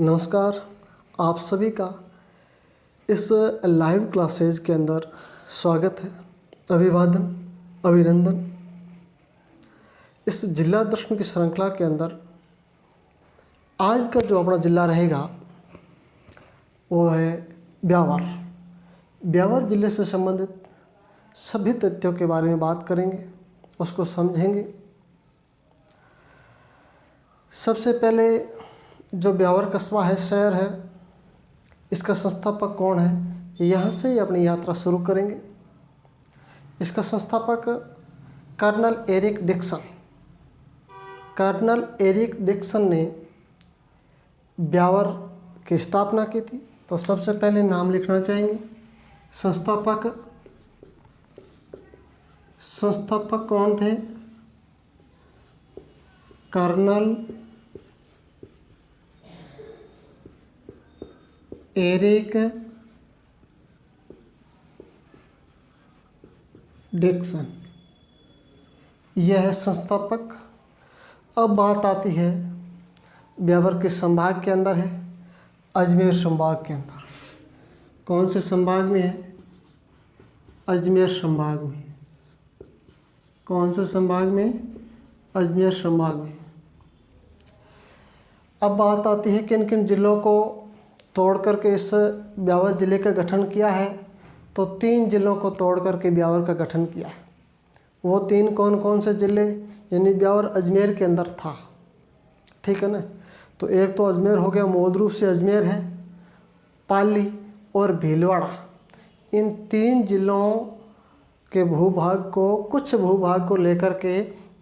नमस्कार। आप सभी का इस लाइव क्लासेज के अंदर स्वागत है। अभिवादन, अभिनंदन। इस जिला दर्शन की श्रृंखला के अंदर आज का जो अपना जिला रहेगा वो है ब्यावर। ब्यावर जिले से संबंधित सभी तथ्यों के बारे में बात करेंगे, उसको समझेंगे। सबसे पहले जो ब्यावर कस्बा है, शहर है, इसका संस्थापक कौन है, यहाँ से ही अपनी यात्रा शुरू करेंगे। इसका संस्थापक colonel Eric Dixon. Colonel Eric Dixon ने ब्यावर की स्थापना की थी। तो सबसे पहले नाम लिखना चाहेंगे। संस्थापक कौन थे? कर्नल एरिक डिक्सन, यह है संस्थापक। अब बात आती है ब्यावर के संभाग के अंदर है, अजमेर संभाग के अंदर। कौन से संभाग में है? अजमेर संभाग में। कौन से संभाग में? अजमेर संभाग में। अब बात आती है किन किन जिलों को तोड़ करके इस ब्यावर जिले का गठन किया है। तो 3 जिलों को तोड़ करके ब्यावर का गठन किया है। वो 3 कौन कौन से जिले? यानी ब्यावर अजमेर के अंदर था, ठीक है ना। तो एक तो अजमेर हो गया, मूल रूप से अजमेर है, पाली और भीलवाड़ा। इन 3 जिलों के भूभाग को, कुछ भूभाग को लेकर के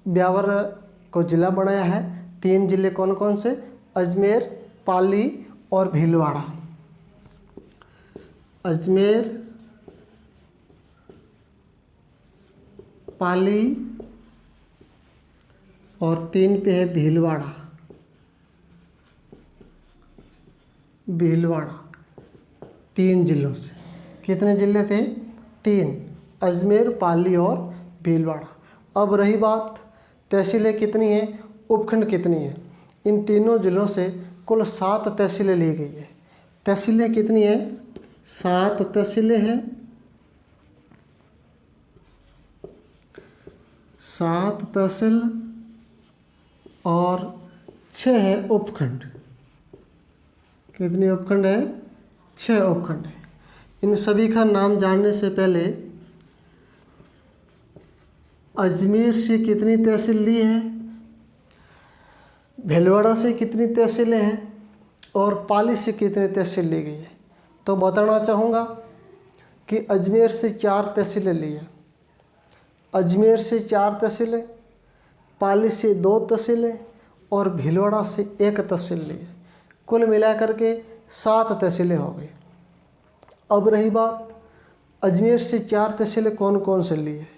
ब्यावर को जिला बनाया है। 3 जिले कौन कौन से? अजमेर, पाली और भीलवाड़ा। अजमेर, पाली और 3 पे है भीलवाड़ा। भीलवाड़ा 3 जिलों से। कितने जिले थे? 3, अजमेर, पाली और भीलवाड़ा। अब रही बात तहसीलें कितनी हैं, उपखंड कितनी हैं। इन तीनों जिलों से कुल 7 तहसीलें ली गई है। तहसीलें कितनी हैं? 7 तहसीलें हैं। 7 तहसील और 6 है उपखंड। कितनी उपखंड है? 6 उपखंड है। इन सभी का नाम जानने से पहले अजमेर से कितनी तहसील ली है, भीलवाड़ा से कितनी तहसीलें हैं और पाली से कितनी तहसील ली गई है, तो बताना चाहूँगा कि अजमेर से 4 तहसीलें ली है। अजमेर से 4 तहसीलें, पाली से 2 तहसीलें और भीलवाड़ा से 1 तहसील ली है। कुल मिलाकर के 7 तहसीलें हो गई। अब रही बात अजमेर से 4 तहसीलें कौन कौन से ली है।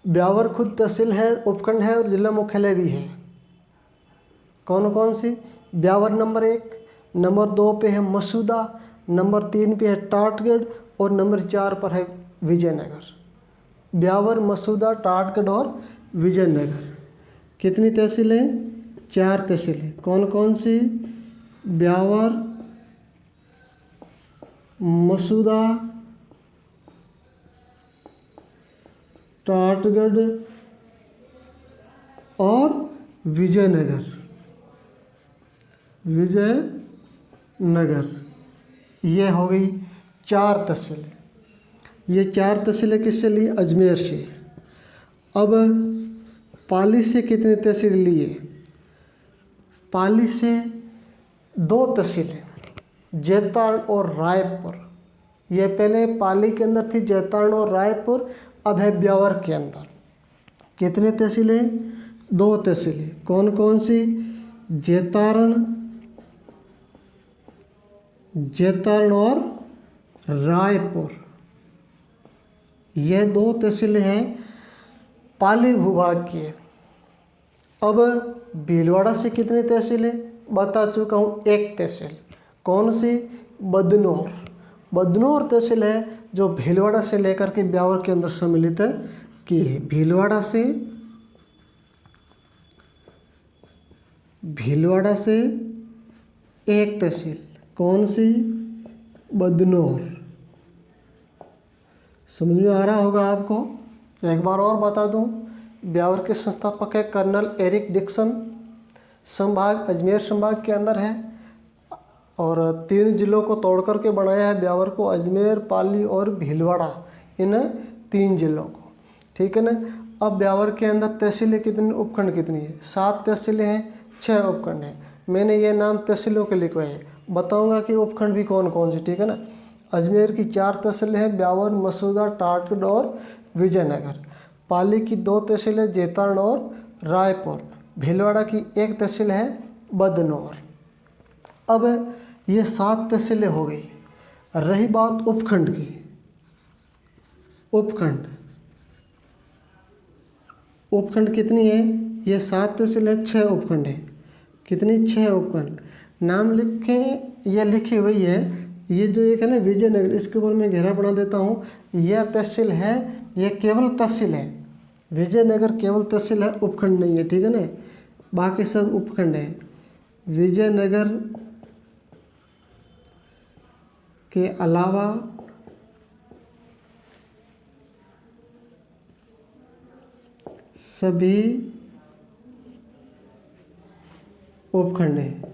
ब्यावर खुद तहसील है, उपखंड है और जिला मुख्यालय भी है। कौन कौन सी? ब्यावर नंबर 1, नंबर 2 पे है मसूदा, नंबर 3 पे है टाटगढ़ और नंबर 4 पर है विजयनगर। ब्यावर, मसूदा, टाटगढ़ और विजयनगर। कितनी तहसीलें? 4 तहसीलें। कौन कौन सी? ब्यावर, मसूदा, टाटगढ़ और विजयनगर। विजयनगर, ये हो गई 4 तहसीलें। ये 4 तहसीलें किससे ली? अजमेर से। अब पाली से कितनी तहसील ली है? पाली से 2 तहसीलें, जैतारण और रायपुर। ये पहले पाली के अंदर थी, जैतारण और रायपुर, अब है ब्यावर के अंदर। कितने तहसीलें? 2 तहसीलें। कौन कौन सी? जैतारण और रायपुर। ये 2 तहसीलें हैं पाली भूभाग की। अब भीलवाड़ा से कितनी तहसीलें? बता चुका हूँ, 1 तहसील। कौन सी? बदनौर। बदनौर तहसील है जो भीलवाड़ा से लेकर के ब्यावर के अंदर सम्मिलित की है। भीलवाड़ा से एक तहसील, कौन सी? बदनौर। समझ में आ रहा होगा आपको। एक बार और बता दूं, ब्यावर के संस्थापक है कर्नल एरिक डिक्सन। संभाग अजमेर संभाग के अंदर है और 3 जिलों को तोड़ करके बनाया है ब्यावर को, अजमेर, पाली और भीलवाड़ा, इन 3 जिलों को। ठीक है ना। अब ब्यावर के अंदर तहसीलें कितनी, उपखंड कितनी है? 7 तहसीलें हैं, 6 उपखंड हैं। मैंने ये नाम तहसीलों के लिखवाए हैं, बताऊंगा कि उपखंड भी कौन कौन से। ठीक है ना। अजमेर की 4 तहसीलें हैं, ब्यावर, मसूदा, टाटगढ़ और विजयनगर। पाली की 2 तहसीलें, जेतारण और रायपुर। भीलवाड़ा की 1 तहसील है, बदनौर। अब ये 7 तहसीलें हो गई। रही बात उपखंड की। उपखंड कितनी है? ये 7 तहसीलें, 6 उपखंड है। कितनी? 6 उपखंड। नाम लिखें, यह लिखी हुई है। ये जो एक है ना विजयनगर, इसके ऊपर मैं घेरा बना देता हूँ। यह तहसील है, यह केवल तहसील है। विजयनगर केवल तहसील है, उपखंड नहीं है। ठीक है ना। बाकी सब उपखंड है। विजयनगर के अलावा सभी उपखंड है।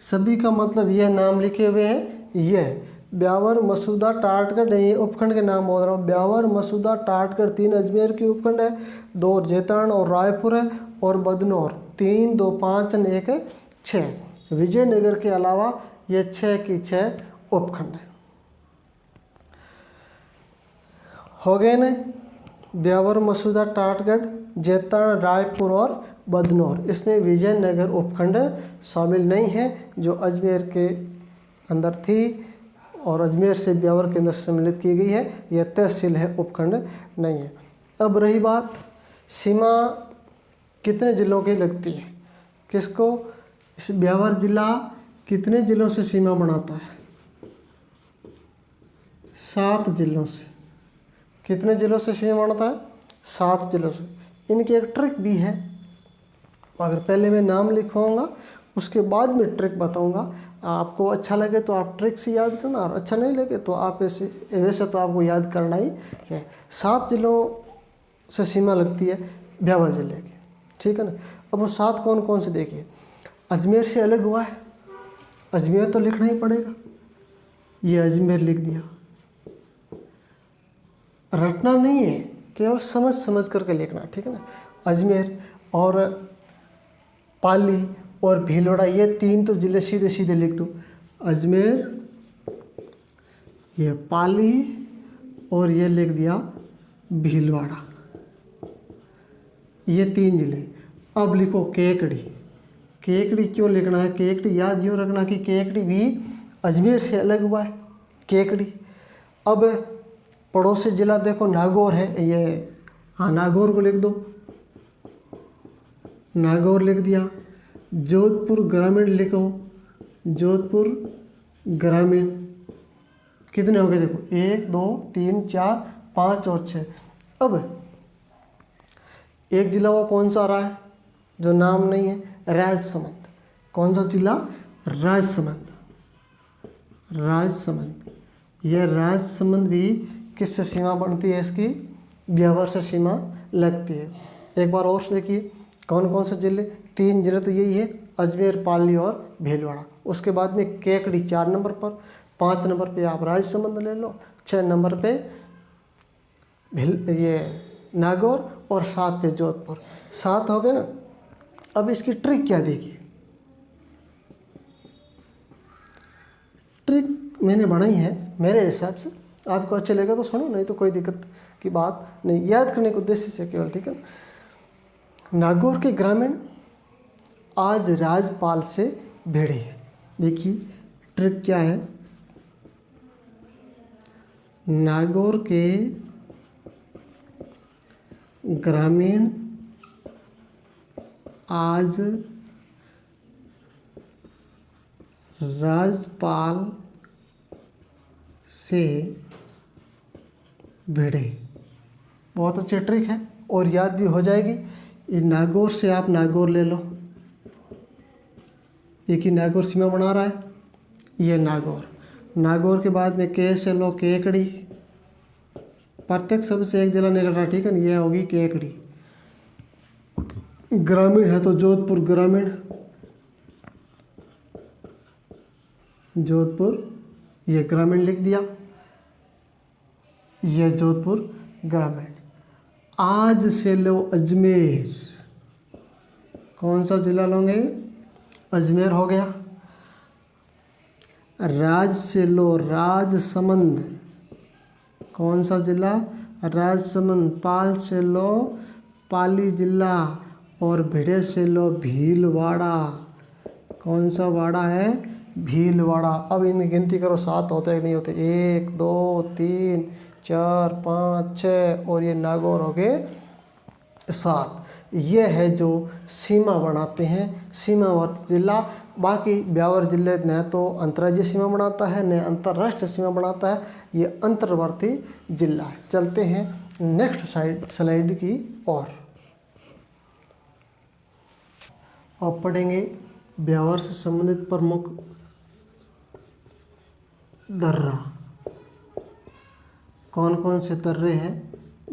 सभी का मतलब यह नाम लिखे हुए हैं। यह ब्यावर, मसूदा, टाटगढ़, ये उपखंड के नाम बोल रहा हूँ। ब्यावर, मसूदा, टाटगढ़ 3 अजमेर के उपखंड है, 2 जेतारण और रायपुर है, और बदनौर 3, 2, 5 और 1 है 6। विजयनगर के अलावा ये 6 की 6 उपखंड है। हो गए ना। ब्यावर, मसूदा, टाटगढ़, जेतारण, रायपुर और बदनौर। इसमें विजयनगर उपखंड शामिल नहीं है, जो अजमेर के अंदर थी और अजमेर से ब्यावर के अंदर सम्मिलित की गई है। यह तहसील है, उपखंड नहीं है। अब रही बात, सीमा कितने जिलों की लगती है? किसको? इस ब्यावर जिला कितने जिलों से सीमा बनाता है? 7 जिलों से। कितने जिलों से सीमा बनाता है? 7 जिलों से। इनकी एक ट्रिक भी है, अगर पहले मैं नाम लिखवाऊंगा उसके बाद में ट्रिक बताऊंगा। आपको अच्छा लगे तो आप ट्रिक से याद करना, और अच्छा नहीं लगे तो आप ऐसे, वैसे तो आपको याद करना ही है। 7 जिलों से सीमा लगती है ब्यावर जिले की। ठीक है ना। अब वो 7 कौन कौन से देखिए। अजमेर से अलग हुआ है, अजमेर तो लिखना ही पड़ेगा, ये अजमेर लिख दिया। रटना नहीं है, केवल समझ समझ करके लिखना। ठीक है ना। अजमेर और पाली और भीलवाड़ा, ये 3 तो जिले सीधे सीधे लिख दो। अजमेर, ये पाली और ये लिख दिया भीलवाड़ा, ये 3 जिले। अब लिखो केकड़ी। केकड़ी क्यों लिखना है? केकड़ी याद यूँ रखना कि केकड़ी भी अजमेर से अलग हुआ है, केकड़ी। अब पड़ोसी जिला देखो नागौर है, ये हाँ नागौर को लिख दो, नागौर लिख दिया। जोधपुर ग्रामीण लिखो, जोधपुर ग्रामीण। कितने हो गए देखो, 1, 2, 3, 4, 5 और 6। अब एक जिला वो कौन सा आ रहा है जो नाम नहीं है? राजसमंद। कौन सा जिला? राजसमंद। राजसमंद, यह राजसमंद भी किससे सीमा बनती है? इसकी ब्यावर से सीमा लगती है। एक बार और देखिए कौन कौन से जिले? 3 जिले तो यही है, अजमेर, पाली और भीलवाड़ा। उसके बाद में केकड़ी 4 नंबर पर, 5 नंबर पे आप राजसमंद ले लो, 6 नंबर पे ये नागौर और 7 पे जोधपुर। 7 हो गए ना। अब इसकी ट्रिक क्या देखिए। ट्रिक मैंने बनाई है मेरे हिसाब से, आपको अच्छा लगेगा तो सुनो, नहीं तो कोई दिक्कत की बात नहीं, याद करने के उद्देश्य से केवल। ठीक है। नागौर के ग्रामीण आज राजपाल से भिड़े। देखिए ट्रिक क्या है। नागौर के ग्रामीण आज राजपाल से भिड़े। बहुत अच्छी ट्रिक है और याद भी हो जाएगी। ये नागौर से आप नागौर ले लो, एक ही नागौर सीमा बना रहा है, ये नागौर। नागौर के बाद में के से लो केकड़ी, प्रत्येक शब्द से एक जिला निकल रहा है, ठीक है ना, ये होगी केकड़ी। ग्रामीण है तो जोधपुर ग्रामीण, जोधपुर ये ग्रामीण लिख दिया, ये जोधपुर ग्रामीण। आज से लो अजमेर, कौन सा जिला लोगे, अजमेर हो गया। राज से लो राजसमंद, कौन सा जिला, राजसमंद। पाल से लो पाली जिला, और भिड़े से लो भीलवाड़ा, कौन सा वाड़ा है, भीलवाड़ा। अब इन गिनती करो 7 होते हैं कि नहीं होते, 1 2 3 4 5 6, और ये नागौर हो गए 7। ये है जो सीमा बनाते हैं सीमावर्ती जिला। बाकी ब्यावर जिले न तो अंतर्राज्यीय सीमा बनाता है न अंतर्राष्ट्रीय सीमा बनाता है, ये अंतर्वर्ती जिला है। चलते हैं नेक्स्ट स्लाइड की ओर। अब पढ़ेंगे ब्यावर से संबंधित प्रमुख दर्रा। कौन कौन से दर्रे हैं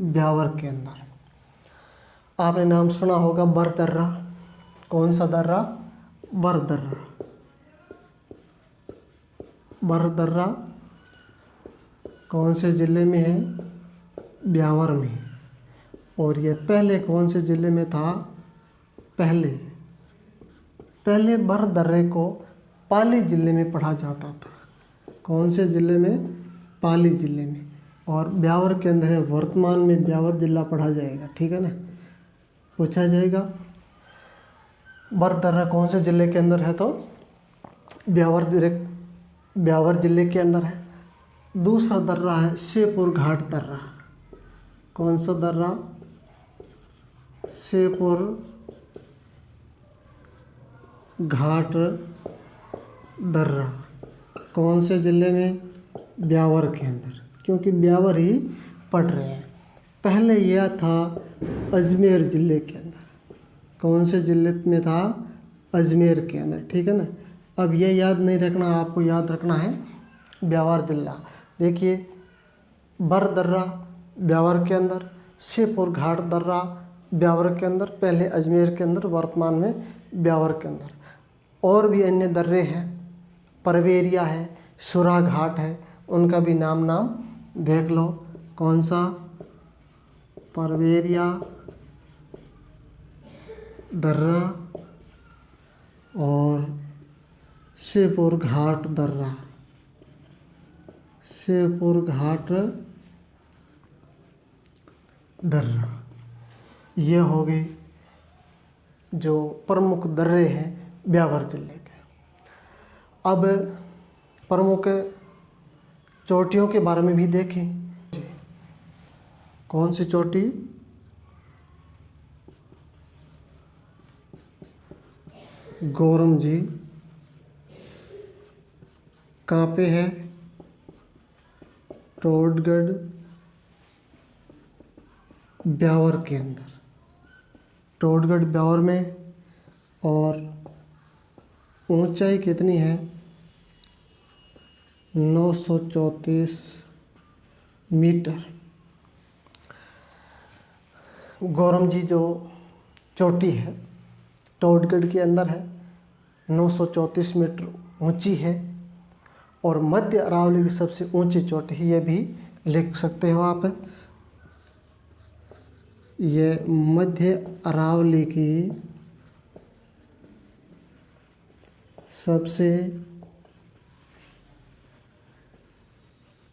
ब्यावर के अंदर। आपने नाम सुना होगा बर दर्रा, कौन सा दर्रा, बर दर्रा। बर दर्रा कौन से ज़िले में है, ब्यावर में। और ये पहले कौन से ज़िले में था, पहले बर दर्रे को पाली ज़िले में पढ़ा जाता था। कौन से ज़िले में, पाली ज़िले में। और ब्यावर के अंदर है, वर्तमान में ब्यावर जिला पढ़ा जाएगा, ठीक है ना, पूछा जाएगा। बर दर्रा कौन से ज़िले के अंदर है, तो ब्यावर ज़िले के अंदर है। दूसरा दर्रा है शेरपुर घाट दर्रा, कौन सा दर्रा, शेरपुर घाट दर्रा। कौन से ज़िले में, ब्यावर के अंदर, क्योंकि ब्यावर ही पढ़ रहे हैं। पहले यह था अजमेर ज़िले के अंदर, कौन से ज़िले में था, अजमेर के अंदर, ठीक है ना। अब ये याद नहीं रखना, आपको याद रखना है ब्यावर जिला। देखिए बर दर्रा ब्यावर के अंदर, शेरपुर घाट दर्रा ब्यावर के अंदर, पहले अजमेर के अंदर, वर्तमान में ब्यावर के अंदर। और भी अन्य दर्रे हैं, परवेरिया है, सुरा घाट है, उनका भी नाम देख लो। कौन सा, परवेरिया दर्रा और शेरपुर घाट दर्रा, शेरपुर घाट दर्रा। ये हो गए जो प्रमुख दर्रे हैं ब्यावर जिले के। अब प्रमुख चोटियों के बारे में भी देखें। कौन सी चोटी, गौरम जी। कहाँ पे है, टोडगढ़ ब्यावर के अंदर, टोडगढ़ ब्यावर में। और ऊंचाई कितनी है, 934 मीटर। गौरम जी जो चोटी है टोडगढ़ के अंदर है, 934 मीटर ऊंची है। और मध्य अरावली की सबसे ऊंची चोटी है, ये भी लिख सकते हो आप। ये मध्य अरावली की सबसे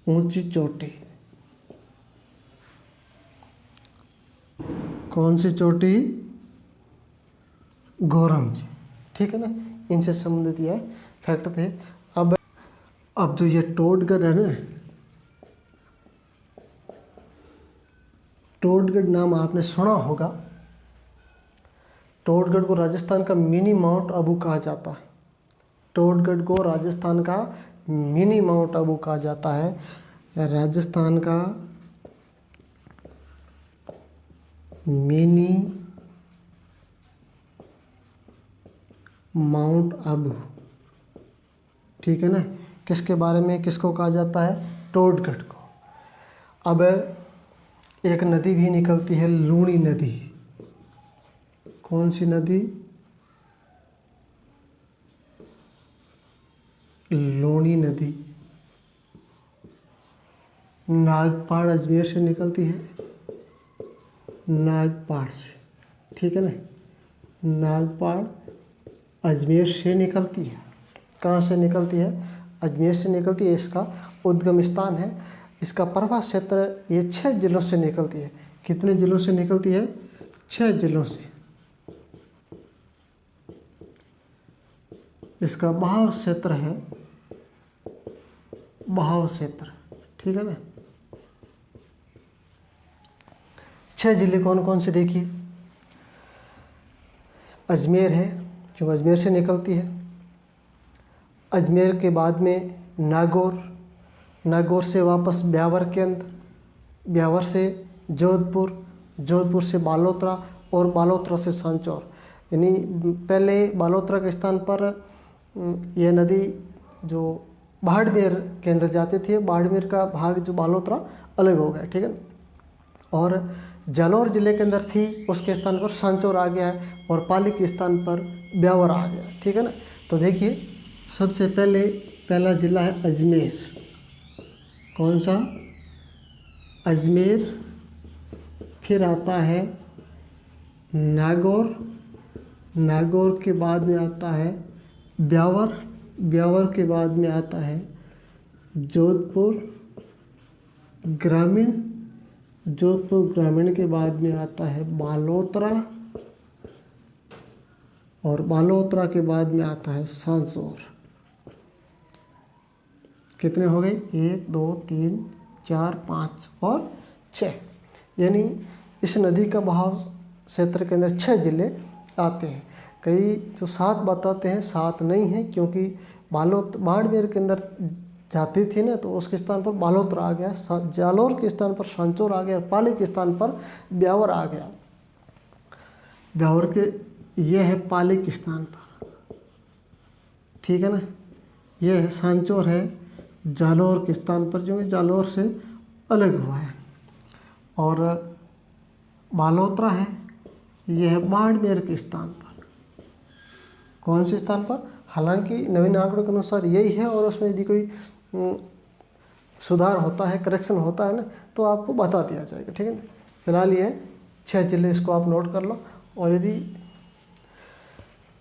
ऊंची चोटी, कौन सी चोटी, गौरम जी, ठीक है ना। इनसे संबंधित यह फैक्ट थे। अब जो ये टोडगढ़ है ना, टोडगढ़ नाम आपने सुना होगा। टोडगढ़ को राजस्थान का मिनी माउंट आबू कहा जाता है। टोडगढ़ को राजस्थान का मिनी माउंट आबू कहा जाता है। राजस्थान का मिनी माउंट आबू, ठीक है ना। किसके बारे में, किसको कहा जाता है, टोडगढ़ को। अब एक नदी भी निकलती है, लूणी नदी। कौन सी नदी, लूणी नदी, नागपाड़ अजमेर से निकलती है, नागपाड़ से, ठीक है ना। नागपाड़ अजमेर से निकलती है। कहाँ से निकलती है, अजमेर से निकलती है। इसका उद्गम स्थान है, इसका प्रवाह क्षेत्र ये 6 जिलों से निकलती है। कितने जिलों से निकलती है, 6 जिलों से। इसका बहाव क्षेत्र है, बहाव क्षेत्र, ठीक है ना। 6 जिले कौन कौन से, देखिए। अजमेर है, जो अजमेर से निकलती है। अजमेर के बाद में नागौर, नागौर से वापस ब्यावर के अंदर, ब्यावर से जोधपुर, जोधपुर से बालोतरा और बालोतरा से सांचौर। यानी पहले बालोतरा के स्थान पर यह नदी जो बाड़मेर के अंदर जाती थी, बाड़मेर का भाग जो बालोतरा अलग हो गया, ठीक है। और जालौर जिले के अंदर थी, उसके स्थान पर सांचौर आ गया है, और पाली के स्थान पर ब्यावर आ गया, ठीक है ना। तो देखिए, सबसे पहले पहला जिला है अजमेर। कौन सा, अजमेर। फिर आता है नागौर, नागौर के बाद में आता है ब्यावर, ब्यावर के बाद में आता है जोधपुर ग्रामीण, जोधपुर ग्रामीण के बाद में आता है बालोतरा, और बालोतरा के बाद में आता है सांचौर। कितने हो गए, 1 2 3 4 5 और 6। यानी इस नदी का बहाव क्षेत्र के अंदर 6 जिले आते हैं। कई जो 7 बताते हैं, 7 नहीं है, क्योंकि बाड़मेर के अंदर जाती थी ना, तो उसके स्थान पर बालोतरा आ गया, जालौर के स्थान पर सांचौर आ गया, पाली के स्थान पर ब्यावर आ गया। ब्यावर के ये है पाली के स्थान पर, ठीक है ना। ये है सांचौर है जालौर के स्थान पर, जो जालौर से अलग हुआ है। और बालोतरा है, यह है बाड़मेर के स्थान पर। कौन से स्थान पर, हालांकि नवीन आंकड़ों के अनुसार यही है, और उसमें यदि कोई सुधार होता है, करेक्शन होता है ना, तो आपको बता दिया जाएगा, ठीक है ना। फिलहाल ये 6 जिले, इसको आप नोट कर लो। और यदि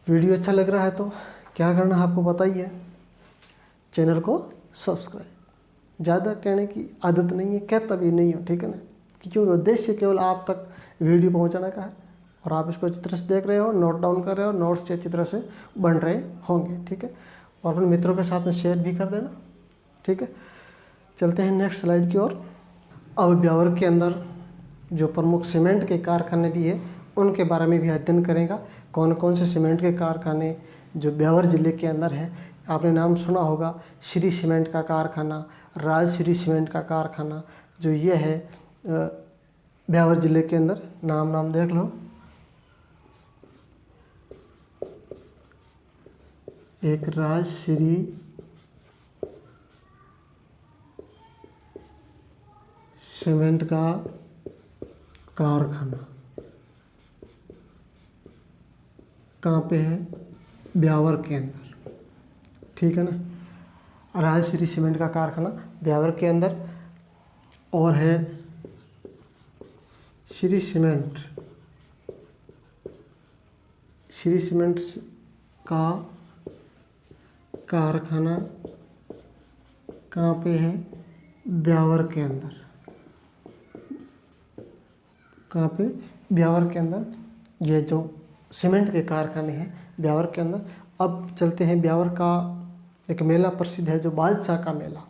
वीडियो अच्छा लग रहा है तो क्या करना है आपको पता ही है, चैनल को सब्सक्राइब। ज़्यादा कहने की आदत नहीं है, कहता भी नहीं हो, ठीक है ना, क्योंकि उद्देश्य केवल आप तक वीडियो पहुंचाने का है, और आप इसको अच्छी तरह से देख रहे हो, नोट डाउन कर रहे हो, नोट्स अच्छी तरह से बन रहे होंगे, ठीक है। और अपने मित्रों के साथ में शेयर भी कर देना, ठीक है। चलते हैं नेक्स्ट स्लाइड की ओर। अब ब्यावर के अंदर जो प्रमुख सीमेंट के कारखाने भी है, उनके बारे में भी अध्ययन करेगा। कौन कौन से सीमेंट के कारखाने जो ब्यावर ज़िले के अंदर है, आपने नाम सुना होगा, श्री सीमेंट का कारखाना, राजश्री सीमेंट का कारखाना, जो ये है ब्यावर ज़िले के अंदर। नाम देख लो, एक राजश्री सीमेंट का कारखाना, कहाँ पे है, ब्यावर के अंदर, ठीक है ना। राजश्री सीमेंट का कारखाना ब्यावर के अंदर। और है श्री सीमेंट, श्री सीमेंट का कारखाना कहाँ पे है, ब्यावर के अंदर। कहाँ पे, ब्यावर के अंदर। ये जो सीमेंट के कारखाने हैं ब्यावर के अंदर। अब चलते हैं, ब्यावर का एक मेला प्रसिद्ध है, जो बादशाह का मेला।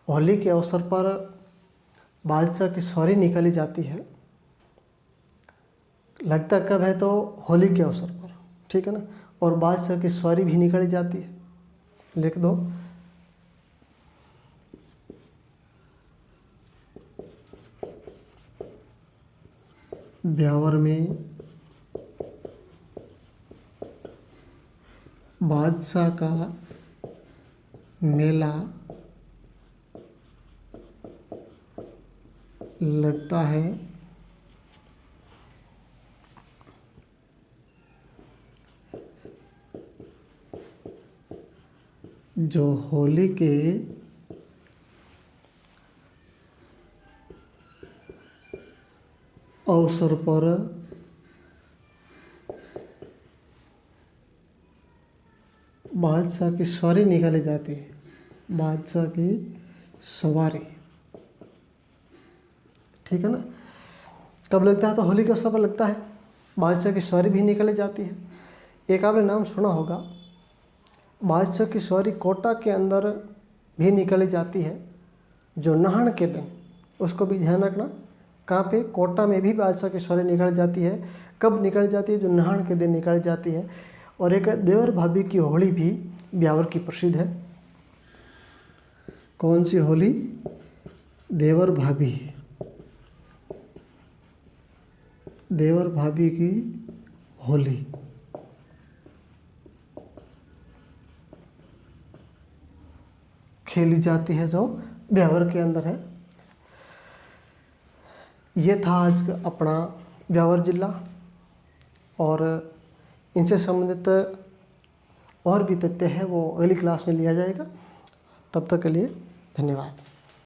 होली के अवसर पर बादशाह की सवारी निकाली जाती है। लगता कब है, तो होली के अवसर पर, ठीक है ना। और बादशाह की सवारी भी निकाली जाती है, लिख दो। ब्यावर में बादशाह का मेला लगता है। जो होली के अवसर पर बादशाह की सवारी निकाली जाती है। बादशाह की सवारी, ठीक है ना। कब लगता है? तो होली के अवसर पर लगता है। बादशाह की सवारी भी निकाली जाती है। एक आपने नाम सुना होगा, बादशाह की सवारी कोटा के अंदर भी निकाली जाती है, जो नहान के दिन। उसको भी ध्यान रखना, कहाँ पे? कोटा में भी बादशाह की सवारी निकाली जाती है। कब निकाली जाती है? जो नहान के दिन निकाली जाती है। और एक देवर भाभी की होली भी ब्यावर की प्रसिद्ध है। कौन सी होली? देवर भाभी, देवर भाभी की होली खेली जाती है, जो ब्यावर के अंदर है। ये था आज का अपना ब्यावर जिला, और इनसे संबंधित और भी तथ्य है वो अगली क्लास में लिया जाएगा। तब तक के लिए धन्यवाद।